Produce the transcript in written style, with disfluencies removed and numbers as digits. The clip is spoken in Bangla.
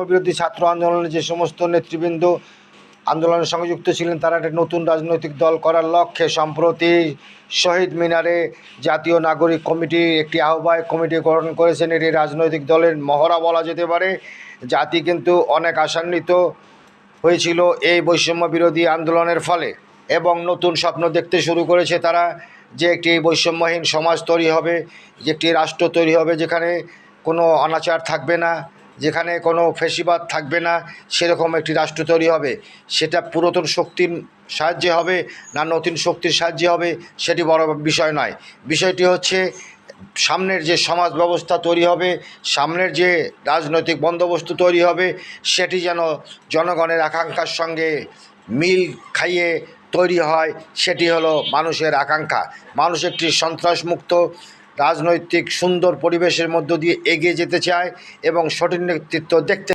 বিরোধী ছাত্র আন্দোলনে যে সমস্ত নেতৃবৃন্দ আন্দোলনের সঙ্গে যুক্ত ছিলেন তারা একটা নতুন রাজনৈতিক দল করার লক্ষ্যে সম্প্রতি শহীদ মিনারে জাতীয় নাগরিক কমিটির একটি আহ্বায়ক কমিটি গঠন করেছেন। এটি রাজনৈতিক দলের মহড়া বলা যেতে পারে। জাতি কিন্তু অনেক আশান্বিত হয়েছিল এই বৈষম্য বিরোধী আন্দোলনের ফলে এবং নতুন স্বপ্ন দেখতে শুরু করেছে তারা, যে একটি বৈষম্যহীন সমাজ তৈরি হবে, যে একটি রাষ্ট্র তৈরি হবে যেখানে কোনো অনাচার থাকবে না, যেখানে কোনো ফ্যাসিবাদ থাকবে না, সেরকম একটি রাষ্ট্র তৈরি হবে। সেটা পুরাতন শক্তির সাহায্যে হবে না নতুন শক্তির সাহায্যে হবে সেটি বড় বিষয় নয়। বিষয়টি হচ্ছে সামনের যে সমাজ ব্যবস্থা তৈরি হবে, সামনের যে রাজনৈতিক বন্দোবস্ত তৈরি হবে, সেটি যেন জনগণের আকাঙ্ক্ষার সঙ্গে মিল খাইয়ে তৈরি হয়। সেটি হলো মানুষের আকাঙ্ক্ষা। মানুষ একটি সন্ত্রাসমুক্ত রাজনৈতিক সুন্দর পরিবেশের মধ্য দিয়ে এগিয়ে যেতে চায় এবং সঠিক নেতৃত্ব দেখতে